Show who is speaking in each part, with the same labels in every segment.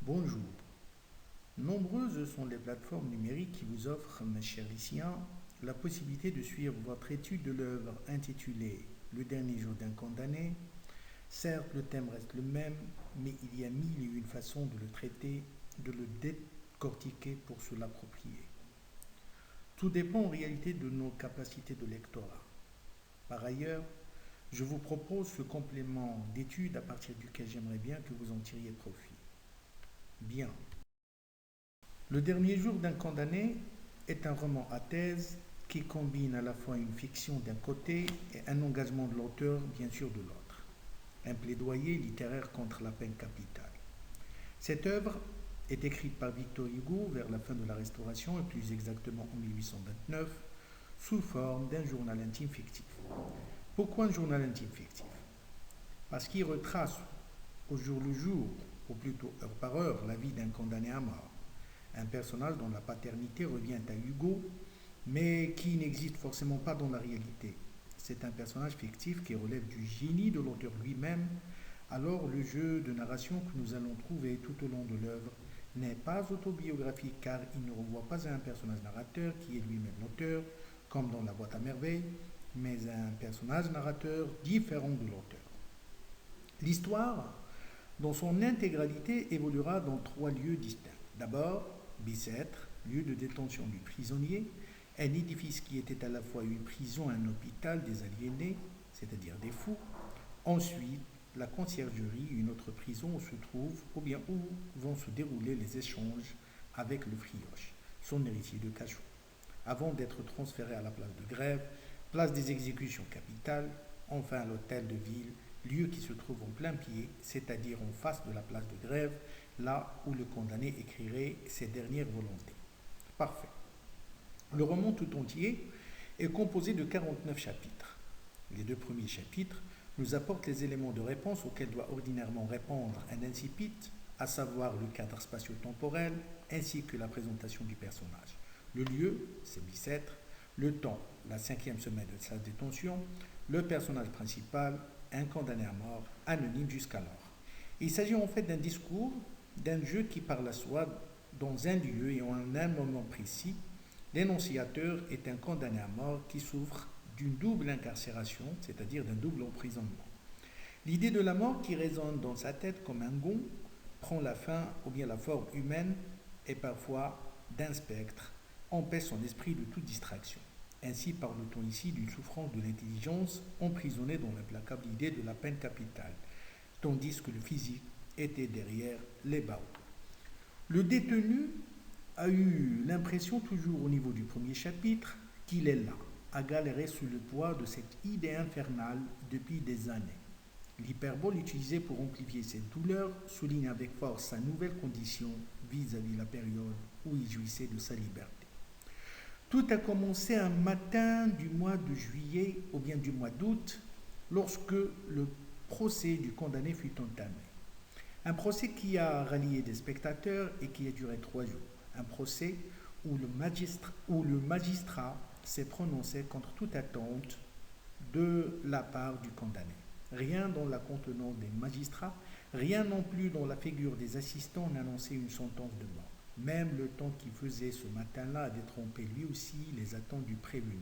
Speaker 1: Bonjour. Nombreuses sont les plateformes numériques qui vous offrent, mes chers lycéens, la possibilité de suivre votre étude de l'œuvre intitulée Le dernier jour d'un condamné. Certes, le thème reste le même, mais il y a mille et une façons de le traiter, de le décortiquer pour se l'approprier. Tout dépend en réalité de nos capacités de lectorat. Par ailleurs, je vous propose ce complément d'étude à partir duquel j'aimerais bien que vous en tiriez profit. Bien. Le dernier jour d'un condamné est un roman à thèse qui combine à la fois une fiction d'un côté et un engagement de l'auteur, bien sûr, de l'autre. Un plaidoyer littéraire contre la peine capitale. Cette œuvre est écrite par Victor Hugo vers la fin de la Restauration et plus exactement en 1829 sous forme d'un journal intime fictif. Pourquoi un journal intime fictif? Parce qu'il retrace au jour le jour, ou plutôt heure par heure, la vie d'un condamné à mort. Un personnage dont la paternité revient à Hugo, mais qui n'existe forcément pas dans la réalité. C'est un personnage fictif qui relève du génie de l'auteur lui-même, alors le jeu de narration que nous allons trouver tout au long de l'œuvre n'est pas autobiographique car il ne renvoie pas à un personnage narrateur qui est lui-même l'auteur, comme dans La boîte à merveilles, mais à un personnage narrateur différent de l'auteur. L'histoire, dans son intégralité, évoluera dans trois lieux distincts. D'abord, Bicêtre, lieu de détention du prisonnier, un édifice qui était à la fois une prison et un hôpital des aliénés, c'est-à-dire des fous. Ensuite, la conciergerie, une autre prison où se trouve, ou bien où vont se dérouler les échanges avec le Frioche, son héritier de cachot, avant d'être transféré à la place de Grève, place des exécutions capitales, enfin à l'hôtel de ville, lieu qui se trouve en plein pied, c'est-à-dire en face de la place de Grève, là où le condamné écrirait ses dernières volontés. Parfait. Le roman tout entier est composé de 49 chapitres. Les deux premiers chapitres nous apportent les éléments de réponse auxquels doit ordinairement répondre un incipit, à savoir le cadre spatio-temporel ainsi que la présentation du personnage. Le lieu, c'est Bicêtre, le temps, la cinquième semaine de sa détention, le personnage principal, un condamné à mort, anonyme jusqu'alors. Il s'agit en fait d'un discours, d'un jeu qui parle à soi dans un lieu et en un moment précis. L'énonciateur est un condamné à mort qui souffre d'une double incarcération, c'est-à-dire d'un double emprisonnement. L'idée de la mort qui résonne dans sa tête comme un gong prend la fin ou bien la forme humaine et parfois d'un spectre, empêche son esprit de toute distraction. Ainsi parle-t-on ici d'une souffrance de l'intelligence emprisonnée dans l'implacable idée de la peine capitale, tandis que le physique était derrière les barreaux. Le détenu a eu l'impression, toujours au niveau du premier chapitre, qu'il est là, à galérer sous le poids de cette idée infernale depuis des années. L'hyperbole utilisée pour amplifier cette douleur souligne avec force sa nouvelle condition vis-à-vis la période où il jouissait de sa liberté. Tout a commencé un matin du mois de juillet ou bien du mois d'août, lorsque le procès du condamné fut entamé. Un procès qui a rallié des spectateurs et qui a duré 3 jours. Un procès où le magistrat s'est prononcé contre toute attente de la part du condamné. Rien dans la contenance des magistrats, rien non plus dans la figure des assistants n'annonçait une sentence de mort. Même le temps qui faisait ce matin-là a détrompé lui aussi les attentes du prévenu.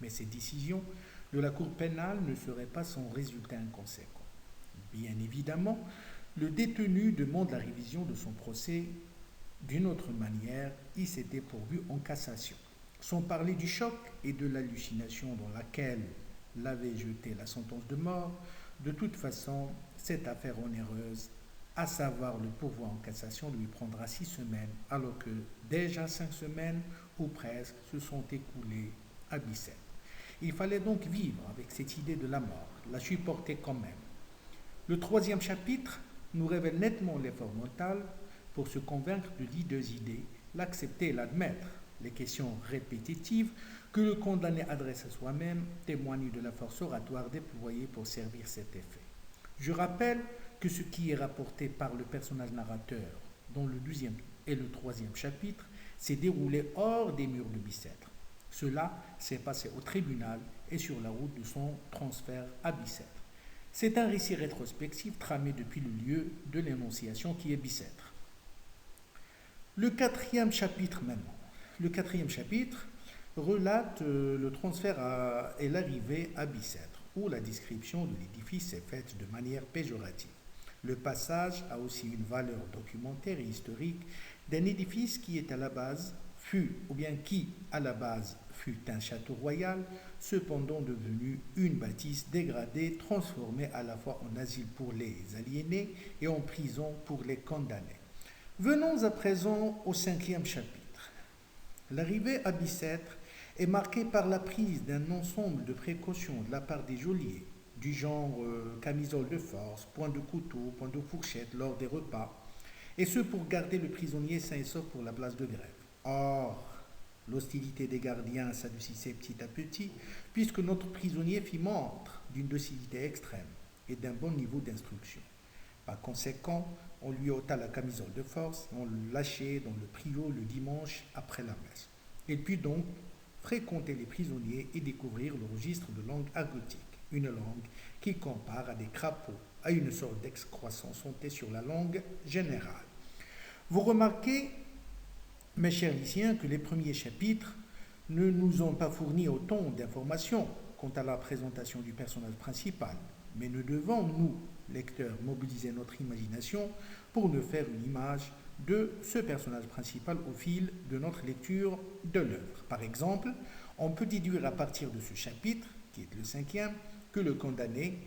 Speaker 1: Mais ces décisions de la Cour pénale ne seraient pas sans résultat inconséquent. Bien évidemment, le détenu demande la révision de son procès. D'une autre manière, il s'était pourvu en cassation. Sans parler du choc et de l'hallucination dans laquelle l'avait jeté la sentence de mort, de toute façon, cette affaire onéreuse, à savoir le pourvoi en cassation, lui prendra 6 semaines, alors que déjà 5 semaines, ou presque, se sont écoulées à Bicêtre. Il fallait donc vivre avec cette idée de la mort, la supporter quand même. Le troisième chapitre nous révèle nettement l'effort mental pour se convaincre de deux idées, l'accepter et l'admettre. Les questions répétitives que le condamné adresse à soi-même témoignent de la force oratoire déployée pour servir cet effet. Je rappelle que ce qui est rapporté par le personnage narrateur dans le 12e et le 3e chapitre s'est déroulé hors des murs de Bicêtre. Cela s'est passé au tribunal et sur la route de son transfert à Bicêtre. C'est un récit rétrospectif tramé depuis le lieu de l'énonciation qui est Bicêtre. Le quatrième chapitre maintenant. Le quatrième chapitre relate le transfert et l'arrivée à Bicêtre, où la description de l'édifice est faite de manière péjorative. Le passage a aussi une valeur documentaire et historique d'un édifice qui est à la base fut, ou bien qui à la base fut un château royal, cependant devenu une bâtisse dégradée, transformée à la fois en asile pour les aliénés et en prison pour les condamnés. Venons à présent au cinquième chapitre. L'arrivée à Bicêtre est marquée par la prise d'un ensemble de précautions de la part des geôliers, du genre camisole de force, point de couteau, point de fourchette lors des repas, et ce pour garder le prisonnier sain et sauf pour la place de grève. Or, l'hostilité des gardiens s'adoucissait petit à petit, puisque notre prisonnier fit montre d'une docilité extrême et d'un bon niveau d'instruction. Par conséquent, on lui ôta la camisole de force et on le lâchait dans le priot le dimanche après la messe. Il put donc fréquenter les prisonniers et découvrir le registre de langue argotique, une langue qui compare à des crapauds, à une sorte d'excroissance montée sur la langue générale. Vous remarquez, mes chers lycéens, que les premiers chapitres ne nous ont pas fourni autant d'informations quant à la présentation du personnage principal, mais nous devons, nous, lecteurs, mobiliser notre imagination pour nous faire une image de ce personnage principal au fil de notre lecture de l'œuvre. Par exemple, on peut déduire à partir de ce chapitre, qui est le cinquième, que le condamné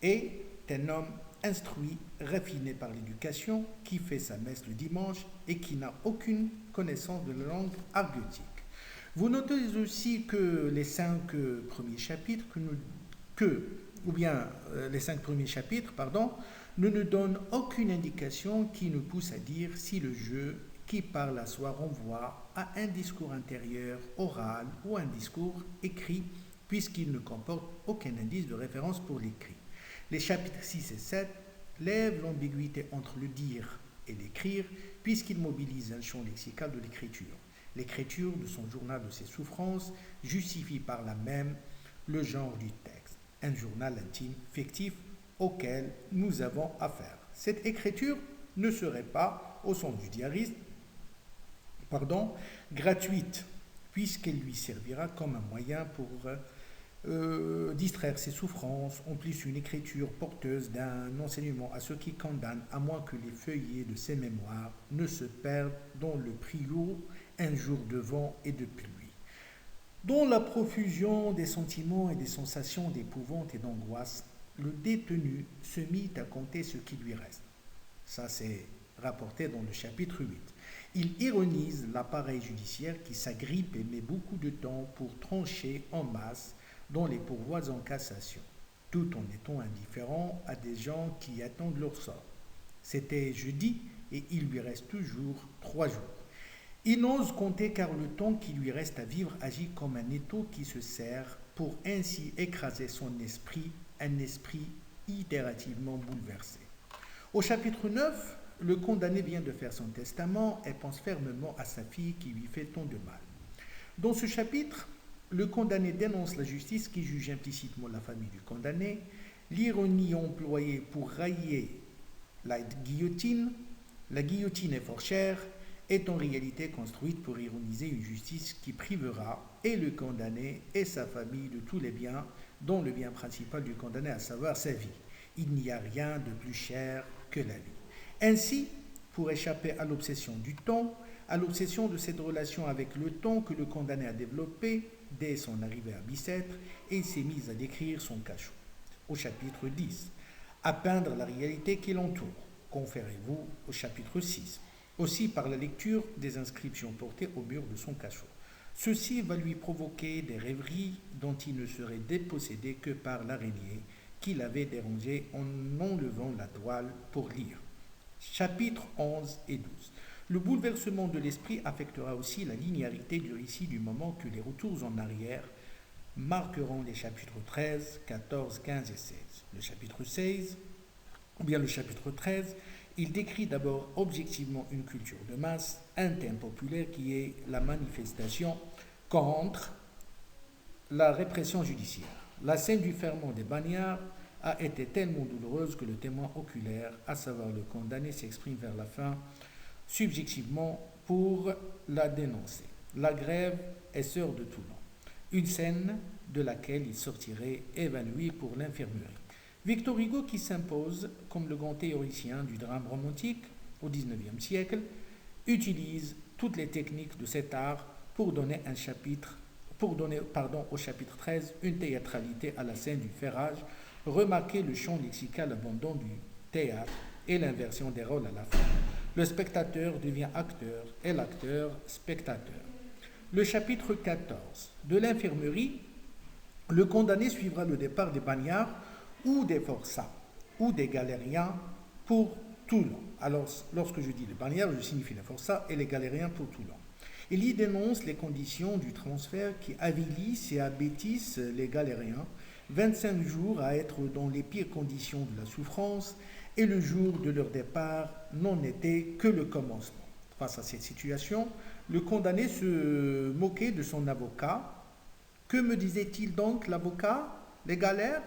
Speaker 1: est un homme instruit, raffiné par l'éducation, qui fait sa messe le dimanche et qui n'a aucune connaissance de la langue argotique. Vous notez aussi que les cinq premiers chapitres les 5 premiers chapitres, ne nous donnent aucune indication qui nous pousse à dire si le jeu qui parle à soi renvoie à un discours intérieur, oral ou un discours écrit, puisqu'il ne comporte aucun indice de référence pour l'écrit. Les chapitres 6 et 7 lèvent l'ambiguïté entre le dire et l'écrire, puisqu'ils mobilisent un champ lexical de l'écriture. L'écriture de son journal de ses souffrances justifie par là même le genre du texte, un journal intime fictif auquel nous avons affaire. Cette écriture ne serait pas, au sens du diariste, gratuite, puisqu'elle lui servira comme un moyen pour distraire ses souffrances, en plus une écriture porteuse d'un enseignement à ceux qui condamnent, à moins que les feuillets de ses mémoires ne se perdent dans le priot un jour de vent et de pluie. Dans la profusion des sentiments et des sensations d'épouvante et d'angoisse, le détenu se mit à compter ce qui lui reste. Ça, c'est rapporté dans le chapitre 8. Il ironise l'appareil judiciaire qui s'agrippe et met beaucoup de temps pour trancher en masse dans les pourvois en cassation, tout en étant indifférent à des gens qui attendent leur sort. C'était jeudi et il lui reste toujours 3 jours. Il n'ose compter car le temps qui lui reste à vivre agit comme un étau qui se serre pour ainsi écraser son esprit, un esprit itérativement bouleversé. Au chapitre 9, le condamné vient de faire son testament et pense fermement à sa fille qui lui fait tant de mal. Dans ce chapitre, le condamné dénonce la justice qui juge implicitement la famille du condamné, l'ironie employée pour railler la guillotine est fort chère, est en réalité construite pour ironiser une justice qui privera et le condamné et sa famille de tous les biens, dont le bien principal du condamné, à savoir sa vie. Il n'y a rien de plus cher que la vie. Ainsi, pour échapper à l'obsession du temps, à l'obsession de cette relation avec le temps que le condamné a développée dès son arrivée à Bicêtre, il s'est mis à décrire son cachot. Au chapitre 10, à peindre la réalité qui l'entoure. Conférez-vous au chapitre 6. Aussi par la lecture des inscriptions portées au mur de son cachot. Ceci va lui provoquer des rêveries dont il ne serait dépossédé que par l'araignée qui l'avait dérangé en enlevant la toile pour lire. Chapitres 11 et 12. Le bouleversement de l'esprit affectera aussi la linéarité du récit du moment que les retours en arrière marqueront les chapitres 13, 14, 15 et 16. Le chapitre 13, il décrit d'abord objectivement une culture de masse, un thème populaire qui est la manifestation contre la répression judiciaire. La scène du ferment des bagnards a été tellement douloureuse que le témoin oculaire, à savoir le condamné, s'exprime vers la fin subjectivement pour la dénoncer. La grève est sœur de Toulon. Une scène de laquelle il sortirait évanoui pour l'infirmerie. Victor Hugo, qui s'impose comme le grand théoricien du drame romantique au XIXe siècle, utilise toutes les techniques de cet art pour donner au chapitre 13 une théâtralité à la scène du ferrage. Remarquez le champ lexical abondant du théâtre et l'inversion des rôles à la fin. Le spectateur devient acteur et l'acteur spectateur. Le chapitre 14 de l'infirmerie, le condamné suivra le départ des bagnards ou des forçats ou des galériens pour Toulon. Alors, lorsque je dis les bagnards, je signifie les forçats et les galériens pour Toulon. Il y dénonce les conditions du transfert qui avilissent et abêtissent les galériens, 25 jours à être dans les pires conditions de la souffrance, et le jour de leur départ n'en était que le commencement. Face à cette situation, le condamné se moquait de son avocat. Que me disait-il donc, l'avocat? Les galères?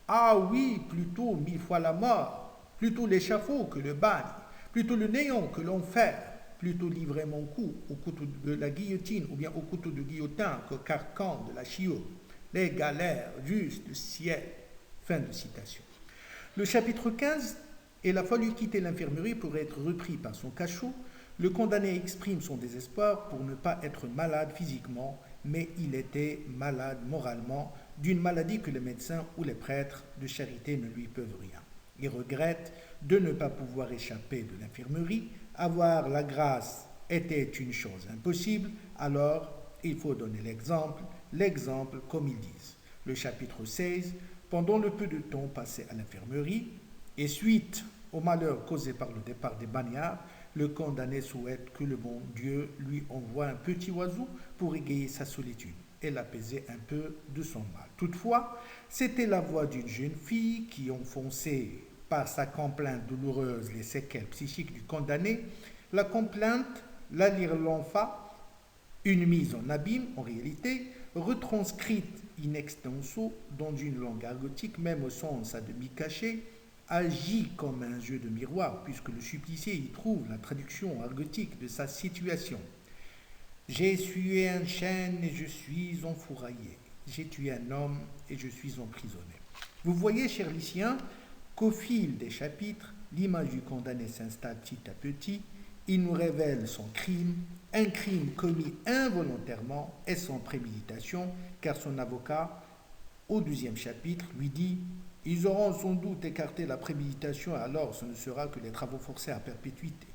Speaker 1: Ah oui, plutôt 1000 fois la mort, plutôt l'échafaud que le bagne, plutôt le néant que l'enfer, plutôt livrer mon cou au couteau de la guillotine ou bien au couteau de guillotin qu'au carcan de la chiotte. Les galères, juste le ciel. Fin de citation. Le chapitre 15, il a fallu quitter l'infirmerie pour être repris par son cachot. Le condamné exprime son désespoir pour ne pas être malade physiquement, mais il était malade moralement d'une maladie que les médecins ou les prêtres de charité ne lui peuvent rien. Il regrette de ne pas pouvoir échapper de l'infirmerie. Avoir la grâce était une chose impossible, alors il faut donner l'exemple comme ils disent. Le chapitre 16, pendant le peu de temps passé à l'infirmerie, et suite au malheur causé par le départ des bagnards, le condamné souhaite que le bon Dieu lui envoie un petit oiseau pour égayer sa solitude et l'apaiser un peu de son mal. Toutefois, c'était la voix d'une jeune fille qui enfonçait par sa complainte douloureuse les séquelles psychiques du condamné. La complainte, la lire l'enfa, une mise en abîme en réalité, retranscrite in extenso dans une langue argotique, même au sens à demi caché, agit comme un jeu de miroir, puisque le supplicié y trouve la traduction argotique de sa situation. J'ai essuyé un chêne et je suis enfouraillé. J'ai tué un homme et je suis emprisonné. Vous voyez, chers lycéens, qu'au fil des chapitres, l'image du condamné s'installe petit à petit. Il nous révèle son crime, un crime commis involontairement et sans préméditation, car son avocat, au 12e chapitre, lui dit « Ils auront sans doute écarté la préméditation, alors ce ne sera que les travaux forcés à perpétuité. »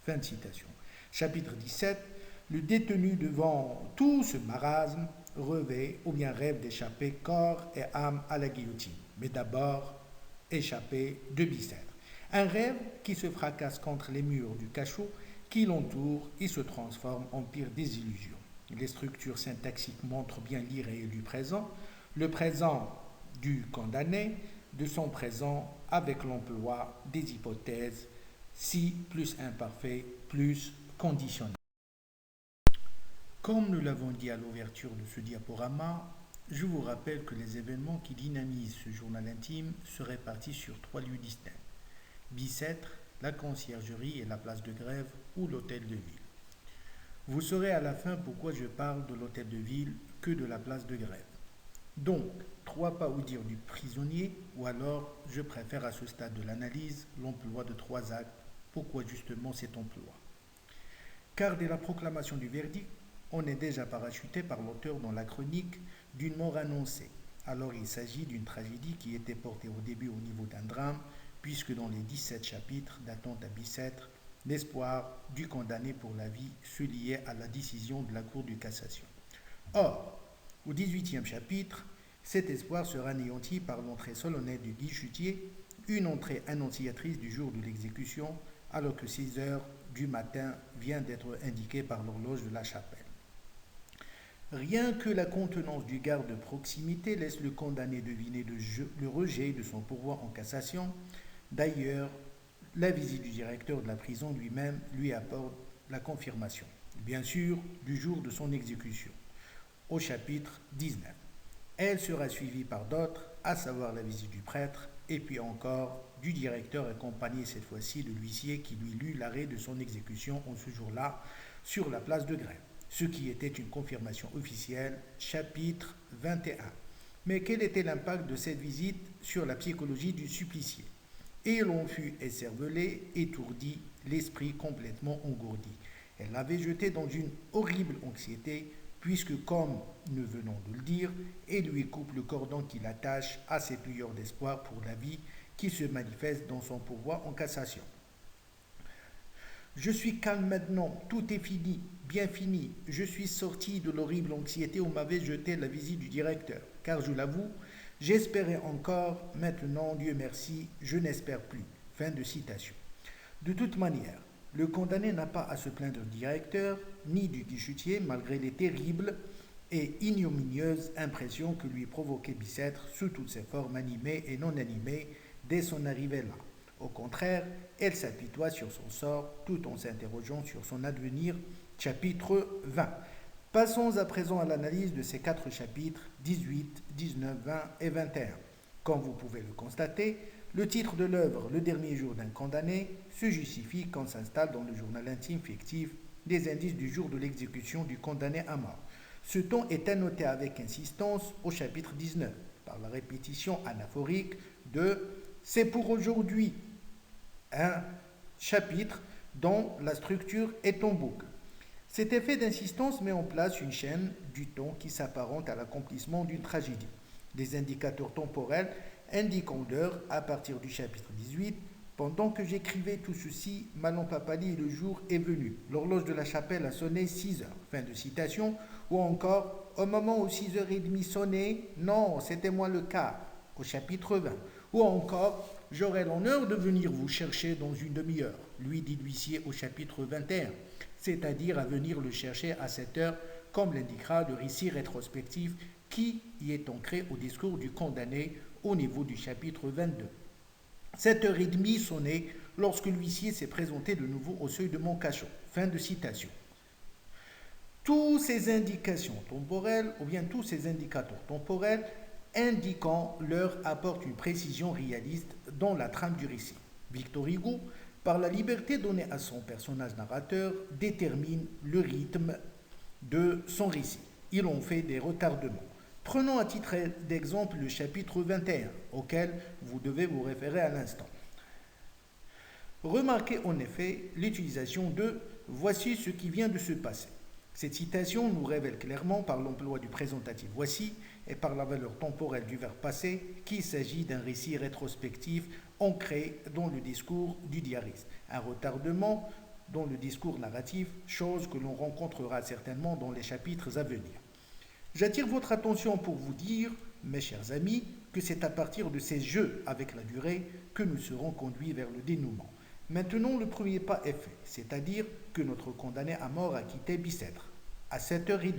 Speaker 1: Fin de citation. Chapitre 17. Le détenu devant tout ce marasme rêvait ou bien rêve d'échapper corps et âme à la guillotine. Mais d'abord, échapper de Bicêtre. Un rêve qui se fracasse contre les murs du cachot qui l'entoure et se transforme en pire désillusion. Les structures syntaxiques montrent bien l'irréel du présent, le présent du condamné, de son présent avec l'emploi des hypothèses si plus imparfait, plus conditionnel. Comme nous l'avons dit à l'ouverture de ce diaporama, je vous rappelle que les événements qui dynamisent ce journal intime se répartissent sur 3 lieux distincts. Bicêtre, la conciergerie et la place de grève ou l'hôtel de ville. Vous saurez à la fin pourquoi je parle de l'hôtel de ville que de la place de grève. Donc, 3 pas ou dire du prisonnier, ou alors je préfère à ce stade de l'analyse l'emploi de 3 actes. Pourquoi justement cet emploi? Car dès la proclamation du verdict, on est déjà parachuté par l'auteur dans la chronique d'une mort annoncée. Alors il s'agit d'une tragédie qui était portée au début au niveau d'un drame, puisque dans les 17 chapitres datant à Bicêtre, l'espoir du condamné pour la vie se liait à la décision de la Cour de cassation. Or, au 18e chapitre, cet espoir sera anéanti par l'entrée solennelle du guichetier, une entrée annonciatrice du jour de l'exécution, alors que 6 heures du matin vient d'être indiquée par l'horloge de la chapelle. Rien que la contenance du garde de proximité laisse le condamné deviner le rejet de son pourvoi en cassation. D'ailleurs, la visite du directeur de la prison lui-même lui apporte la confirmation, bien sûr, du jour de son exécution, au chapitre 19. Elle sera suivie par d'autres, à savoir la visite du prêtre, et puis encore du directeur accompagné cette fois-ci de l'huissier qui lui lut l'arrêt de son exécution en ce jour-là sur la place de grève, ce qui était une confirmation officielle, chapitre 21. Mais quel était l'impact de cette visite sur la psychologie du supplicié? Et l'on fut écervelé, étourdi, l'esprit complètement engourdi. Elle l'avait jeté dans une horrible anxiété, puisque, comme nous venons de le dire, elle lui coupe le cordon qui l'attache à cette lueur d'espoir pour la vie qui se manifeste dans son pourvoi en cassation. Je suis calme maintenant, tout est fini, bien fini. Je suis sorti de l'horrible anxiété où m'avait jeté la visite du directeur, car je l'avoue, j'espérais encore, maintenant, Dieu merci, je n'espère plus. Fin de citation. De toute manière, le condamné n'a pas à se plaindre du directeur, ni du guichetier, malgré les terribles et ignominieuses impressions que lui provoquait Bicêtre sous toutes ses formes animées et non animées dès son arrivée là. Au contraire, elle s'apitoie sur son sort tout en s'interrogeant sur son avenir. Chapitre 20. Passons à présent à l'analyse de ces 4 chapitres, 18, 19, 20 et 21. Comme vous pouvez le constater, le titre de l'œuvre, Le dernier jour d'un condamné, se justifie quand s'installe dans le journal intime fictif des indices du jour de l'exécution du condamné à mort. Ce ton est annoté avec insistance au chapitre 19, par la répétition anaphorique de « c'est pour aujourd'hui », un chapitre dont la structure est en boucle. Cet effet d'insistance met en place une chaîne du ton qui s'apparente à l'accomplissement d'une tragédie. Des indicateurs temporels indiquant l'heure à partir du chapitre 18. Pendant que j'écrivais tout ceci, ma lampe a pâli et le jour est venu. L'horloge de la chapelle a sonné 6 heures. Fin de citation. Ou encore, au moment où 6h30 sonnaient, non, c'était moins le quart, au chapitre 20. Ou encore, j'aurai l'honneur de venir vous chercher dans une demi-heure, lui dit l'huissier au chapitre 21, c'est-à-dire à venir le chercher à 7 heures, comme l'indiquera le récit rétrospectif qui y est ancré au discours du condamné au niveau du chapitre 22. 7h30 sonnait lorsque l'huissier s'est présenté de nouveau au seuil de mon cachot. Fin de citation. Tous ces indications temporelles, ou bien tous ces indicateurs temporels, indiquant l'heure apportent une précision réaliste dans la trame du récit. Victor Hugo, par la liberté donnée à son personnage narrateur, détermine le rythme de son récit. Il en fait des retardements. Prenons à titre d'exemple le chapitre 21, auquel vous devez vous référer à l'instant. Remarquez en effet l'utilisation de « voici ce qui vient de se passer ». Cette citation nous révèle clairement par l'emploi du présentatif « voici » et par la valeur temporelle du verbe passé qu'il s'agit d'un récit rétrospectif ancré dans le discours du diariste. Un retardement dans le discours narratif, chose que l'on rencontrera certainement dans les chapitres à venir. J'attire votre attention pour vous dire, mes chers amis, que c'est à partir de ces jeux avec la durée que nous serons conduits vers le dénouement. Maintenant, le premier pas est fait, c'est-à-dire que notre condamné à mort a quitté Bicêtre à 7h30,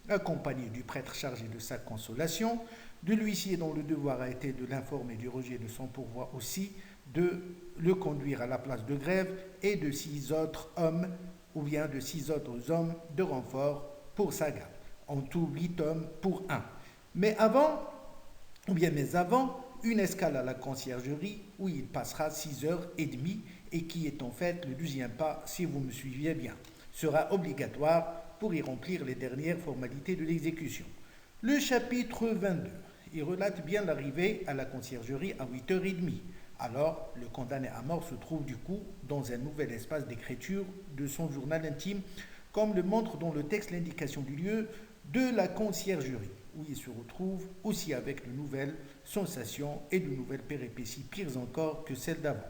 Speaker 1: accompagné du prêtre chargé de sa consolation, de l'huissier dont le devoir a été de l'informer du rejet de son pourvoi aussi, de le conduire à la place de grève et de 6 autres hommes, ou bien de 6 autres hommes de renfort pour sa garde. En tout 8 hommes pour 1. Mais avant, une escale à la conciergerie où il passera 6h30 et qui est en fait le 12e pas, si vous me suiviez bien, sera obligatoire pour y remplir les dernières formalités de l'exécution. Le chapitre 22, il relate bien l'arrivée à la conciergerie à 8h30. Alors, le condamné à mort se trouve du coup dans un nouvel espace d'écriture de son journal intime, comme le montre dans le texte l'indication du lieu de la conciergerie, où il se retrouve aussi avec de nouvelles sensations et de nouvelles péripéties, pires encore que celles d'avant.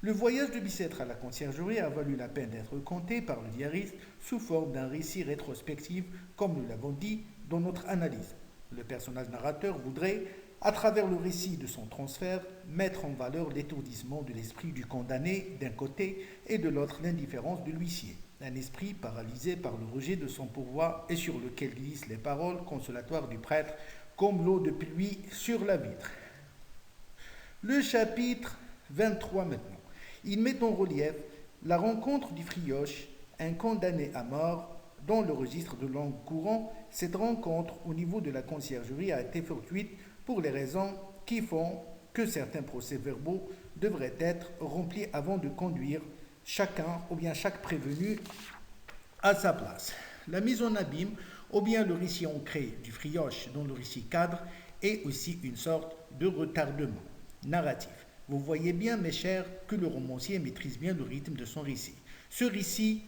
Speaker 1: Le voyage de Bicêtre à la conciergerie a valu la peine d'être conté par le diariste sous forme d'un récit rétrospectif, comme nous l'avons dit dans notre analyse. Le personnage narrateur voudrait, à travers le récit de son transfert, mettre en valeur l'étourdissement de l'esprit du condamné d'un côté et de l'autre l'indifférence de l'huissier. Un esprit paralysé par le rejet de son pourvoi et sur lequel glissent les paroles consolatoires du prêtre comme l'eau de pluie sur la vitre. Le chapitre 23 maintenant. Il met en relief la rencontre du Frioche, un condamné à mort, dans le registre de langue courant. Cette rencontre au niveau de la conciergerie a été fortuite pour les raisons qui font que certains procès-verbaux devrait être remplie avant de conduire chacun ou bien chaque prévenu à sa place. La mise en abîme ou bien le récit ancré du frioche dans le récit cadre est aussi une sorte de retardement narratif. Vous voyez bien, mes chers, que le romancier maîtrise bien le rythme de son récit. Ce récit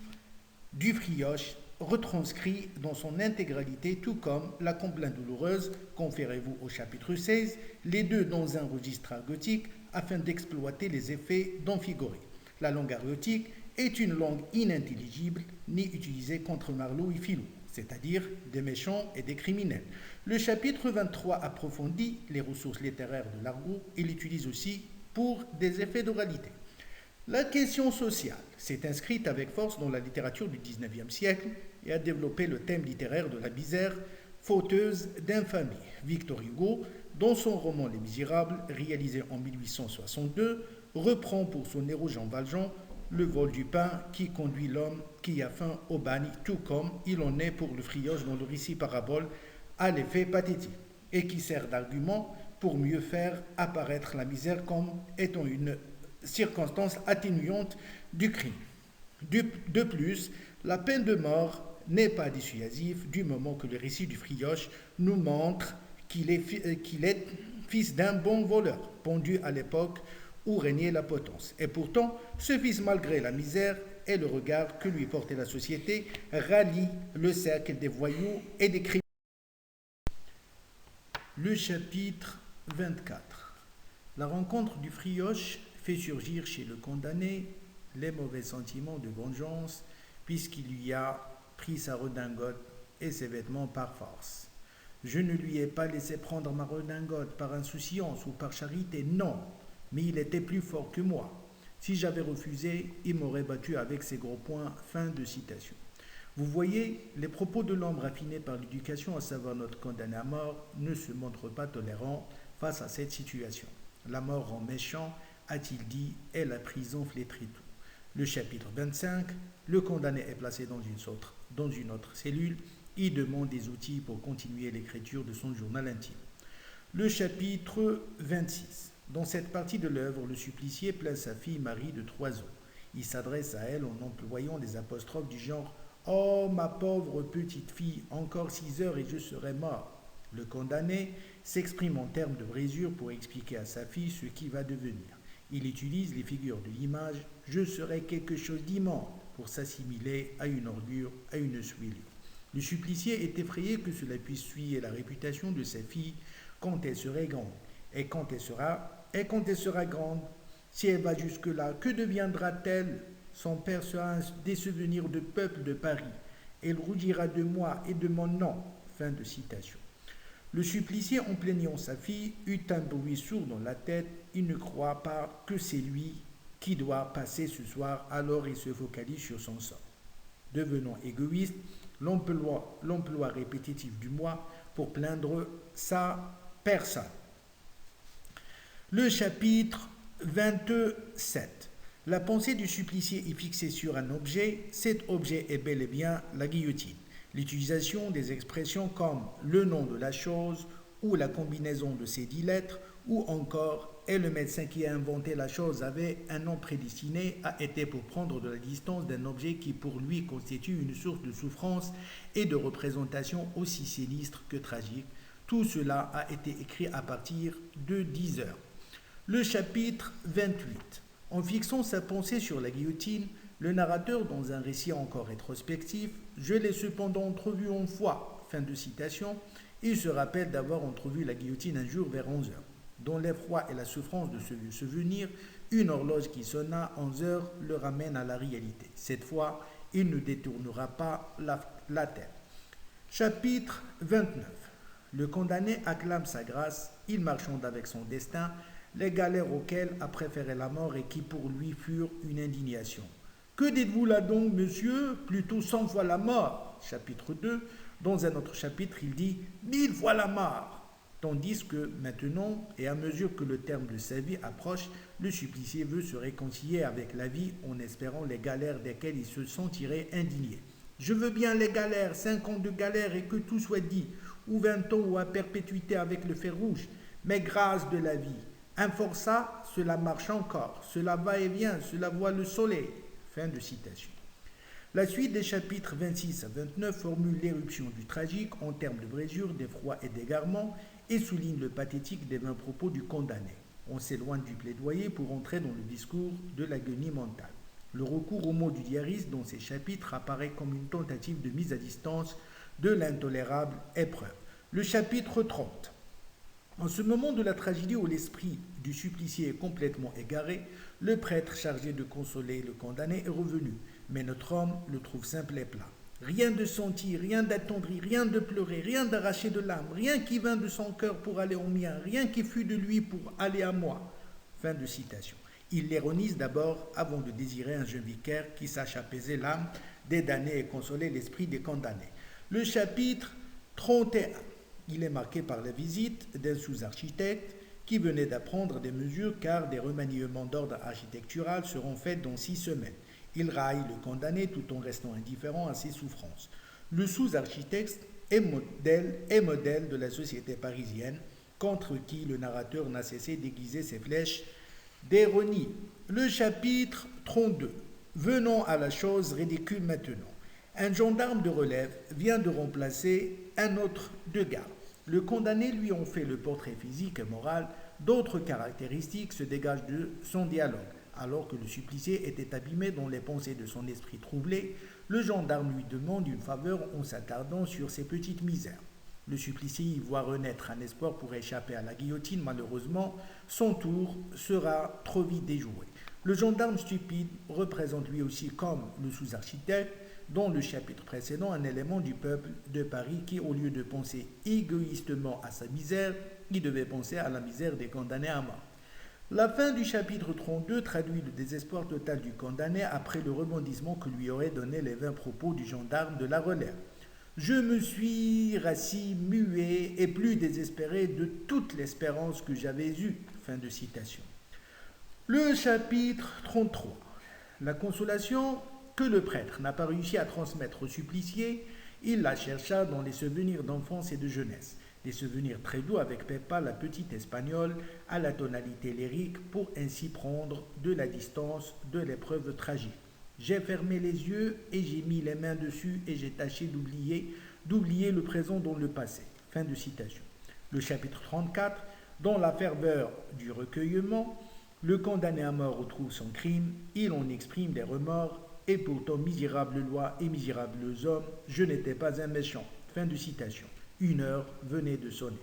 Speaker 1: du frioche retranscrit dans son intégralité, tout comme la complainte douloureuse, conférez-vous au chapitre 16, les deux dans un registre argotique afin d'exploiter les effets d'Amphigorie. La langue argotique est une langue inintelligible ni utilisée contre Marlowe et Philou, c'est-à-dire des méchants et des criminels. Le chapitre 23 approfondit les ressources littéraires de l'argot et l'utilise aussi pour des effets d'oralité. La question sociale s'est inscrite avec force dans la littérature du XIXe siècle et a développé le thème littéraire de la misère fauteuse d'infamie. Victor Hugo, dans son roman Les Misérables, réalisé en 1862, reprend pour son héros Jean Valjean le vol du pain qui conduit l'homme qui a faim au bagne, tout comme il en est pour le frioche dans le récit parabole à l'effet pathétique, et qui sert d'argument pour mieux faire apparaître la misère comme étant une circonstance atténuante du crime. De plus, la peine de mort n'est pas dissuasive du moment que le récit du frioche nous montre qu'il est fils d'un bon voleur, pendu à l'époque où régnait la potence. Et pourtant, ce fils, malgré la misère et le regard que lui portait la société, rallie le cercle des voyous et des criminels. Le chapitre 24. La rencontre du frioche fait surgir chez le condamné les mauvais sentiments de vengeance, puisqu'il lui a pris sa redingote et ses vêtements par force. Je ne lui ai pas laissé prendre ma redingote par insouciance ou par charité, non, mais il était plus fort que moi. Si j'avais refusé, il m'aurait battu avec ses gros poings. Fin de citation. Vous voyez, les propos de l'homme raffiné par l'éducation, à savoir notre condamné à mort, ne se montrent pas tolérants face à cette situation. La mort rend méchant, a-t-il dit, et la prison flétrit tout. Le chapitre 25, le condamné est placé dans une autre cellule. Il demande des outils pour continuer l'écriture de son journal intime. Le chapitre 26. Dans cette partie de l'œuvre, le supplicié plaint sa fille Marie de 3 ans. Il s'adresse à elle en employant des apostrophes du genre « Oh, ma pauvre petite fille, encore 6 heures et je serai mort ». Le condamné s'exprime en termes de brisure pour expliquer à sa fille ce qui va devenir. Il utilise les figures de l'image « je serai quelque chose d'immonde » pour s'assimiler à une ordure, à une souillure. Le supplicié est effrayé que cela puisse souiller la réputation de sa fille quand elle serait grande. Et quand elle sera grande, si elle va jusque-là, que deviendra-t-elle? Son père sera des souvenirs de peuple de Paris. Elle rougira de moi et de mon nom. Fin de citation. Le supplicié, en plaignant sa fille, eut un bruit sourd dans la tête. Il ne croit pas que c'est lui qui doit passer ce soir, alors il se focalise sur son sort. Devenant égoïste, l'emploi répétitif du moi pour plaindre sa personne. Le chapitre 27. La pensée du supplicié est fixée sur un objet. Cet objet est bel et bien la guillotine. L'utilisation des expressions comme le nom de la chose ou la combinaison de ces 10 lettres ou encore et le médecin qui a inventé la chose avait un nom prédestiné a été pour prendre de la distance d'un objet qui pour lui constitue une source de souffrance et de représentation aussi sinistre que tragique. Tout cela a été écrit à partir de 10 heures. Le chapitre 28. En fixant sa pensée sur la guillotine, le narrateur, dans un récit encore rétrospectif, je l'ai cependant entrevu une fois, fin de citation, il se rappelle d'avoir entrevu la guillotine un jour vers 11 heures. Dans l'effroi et la souffrance de ce souvenir, une horloge qui sonna 11 heures le ramène à la réalité. Cette fois, il ne détournera pas la tête. Chapitre 29. Le condamné acclame sa grâce, il marchande avec son destin, les galères auxquelles a préféré la mort et qui pour lui furent une indignation. Que dites-vous là donc, monsieur? Plutôt 100 fois la mort. Chapitre 2. Dans un autre chapitre, il dit 1000 fois la mort. Tandis que maintenant, et à mesure que le terme de sa vie approche, le supplicié veut se réconcilier avec la vie en espérant les galères desquelles il se sentirait indigné. Je veux bien les galères, 5 ans de galères et que tout soit dit, ou 20 ans ou à perpétuité avec le fer rouge, mais grâce de la vie, Un forçat, cela marche encore, cela va et vient, cela voit le soleil. Fin de citation. La suite des chapitres 26 à 29 formule l'éruption du tragique en termes de brisure, d'effroi et d'égarement et souligne le pathétique des vains propos du condamné. On s'éloigne du plaidoyer pour entrer dans le discours de l'agonie mentale. Le recours aux mots du diariste dans ces chapitres apparaît comme une tentative de mise à distance de l'intolérable épreuve. Le chapitre 30. En ce moment de la tragédie où l'esprit du supplicié est complètement égaré, le prêtre chargé de consoler le condamné est revenu, mais notre homme le trouve simple et plat. Rien de senti, rien d'attendri, rien de pleurer, rien d'arraché de l'âme, rien qui vint de son cœur pour aller au mien, rien qui fut de lui pour aller à moi. Fin de citation. Il l'ironise d'abord avant de désirer un jeune vicaire qui sache apaiser l'âme des damnés et consoler l'esprit des condamnés. Le chapitre 31. Il est marqué par la visite d'un sous-architecte qui venait d'apprendre des mesures car des remaniements d'ordre architectural seront faits dans 6 semaines. Il raille le condamné tout en restant indifférent à ses souffrances. Le sous-architecte est modèle de la société parisienne contre qui le narrateur n'a cessé d'aiguiser ses flèches d'ironie. Le chapitre 32. Venons à la chose ridicule maintenant. Un gendarme de relève vient de remplacer un autre de garde. Le condamné lui en fait le portrait physique et moral. D'autres caractéristiques se dégagent de son dialogue. Alors que le supplicié était abîmé dans les pensées de son esprit troublé, le gendarme lui demande une faveur en s'attardant sur ses petites misères. Le supplicié y voit renaître un espoir pour échapper à la guillotine. Malheureusement, son tour sera trop vite déjoué. Le gendarme stupide représente lui aussi, comme le sous-architecte, dans le chapitre précédent, un élément du peuple de Paris qui, au lieu de penser égoïstement à sa misère, il devait penser à la misère des condamnés à mort. La fin du chapitre 32 traduit le désespoir total du condamné après le rebondissement que lui auraient donné les vains propos du gendarme de la relève. Je me suis rassis, muet et plus désespéré de toute l'espérance que j'avais eue. Fin de citation. Le chapitre 33. La consolation que le prêtre n'a pas réussi à transmettre au supplicié, il la chercha dans les souvenirs d'enfance et de jeunesse. Des souvenirs très doux avec Pepa, la petite espagnole, à la tonalité lyrique, pour ainsi prendre de la distance de l'épreuve tragique. J'ai fermé les yeux et j'ai mis les mains dessus et j'ai tâché d'oublier le présent dans le passé. Fin de citation. Le chapitre 34, dans la ferveur du recueillement, le condamné à mort retrouve son crime, il en exprime des remords, et pourtant, misérable loi et misérables hommes, je n'étais pas un méchant. Fin de citation. 1 heure venait de sonner.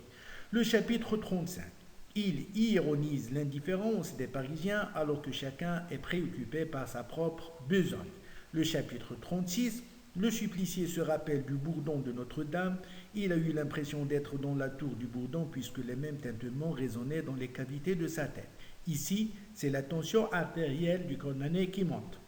Speaker 1: Le chapitre 35. Il ironise l'indifférence des Parisiens alors que chacun est préoccupé par sa propre besogne. Le chapitre 36. Le supplicié se rappelle du bourdon de Notre-Dame. Il a eu l'impression d'être dans la tour du bourdon puisque les mêmes tintements résonnaient dans les cavités de sa tête. Ici, c'est la tension artérielle du condamné qui monte.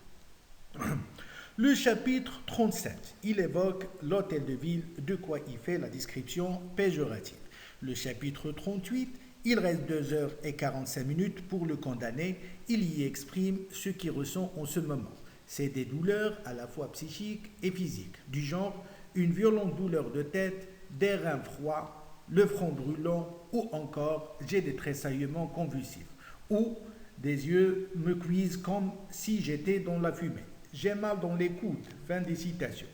Speaker 1: Le chapitre 37, il évoque l'hôtel de ville, de quoi il fait la description péjorative. Le chapitre 38, il reste 2h45 pour le condamné, il y exprime ce qu'il ressent en ce moment. C'est des douleurs à la fois psychiques et physiques, du genre une violente douleur de tête, des reins froids, le front brûlant ou encore j'ai des tressaillements convulsifs ou des yeux me cuisent comme si j'étais dans la fumée. J'ai mal dans les coudes. Fin des citations.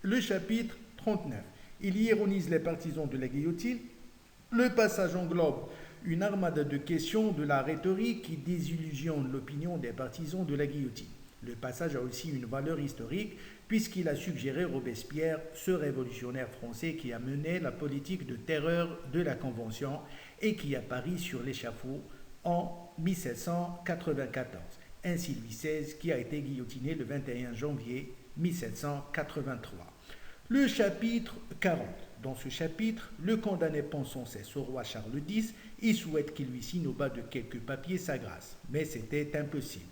Speaker 1: Le chapitre 39. Il ironise les partisans de la guillotine. Le passage englobe une armada de questions de la rhétorique qui désillusionne l'opinion des partisans de la guillotine. Le passage a aussi une valeur historique puisqu'il a suggéré Robespierre, ce révolutionnaire français qui a mené la politique de terreur de la Convention et qui apparit sur l'échafaud en 1794. Ainsi Louis XVI qui a été guillotiné le 21 janvier 1783. Le chapitre 40. Dans ce chapitre, le condamné pense sans cesse au roi Charles X et souhaite qu'il lui signe au bas de quelques papiers sa grâce. Mais c'était impossible.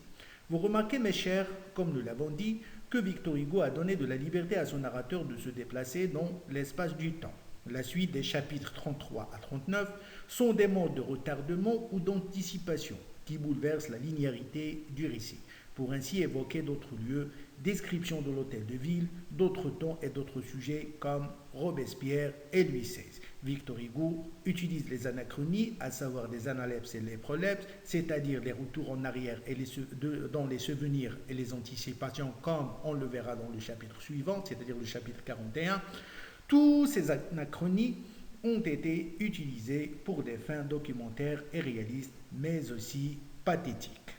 Speaker 1: Vous remarquez, mes chers, comme nous l'avons dit, que Victor Hugo a donné de la liberté à son narrateur de se déplacer dans l'espace du temps. La suite des chapitres 33 à 39 sont des modes de retardement ou d'anticipation qui bouleversent la linéarité du récit. pour ainsi évoquer d'autres lieux, description de l'hôtel de ville, d'autres tons et d'autres sujets comme Robespierre et Louis XVI. Victor Hugo utilise les anachronies, à savoir les analepses et les prolepses, c'est-à-dire les retours en arrière dans les souvenirs et les anticipations, comme on le verra dans le chapitre suivant, c'est-à-dire le chapitre 41. Tous ces anachronies ont été utilisés pour des fins documentaires et réalistes, mais aussi pathétiques.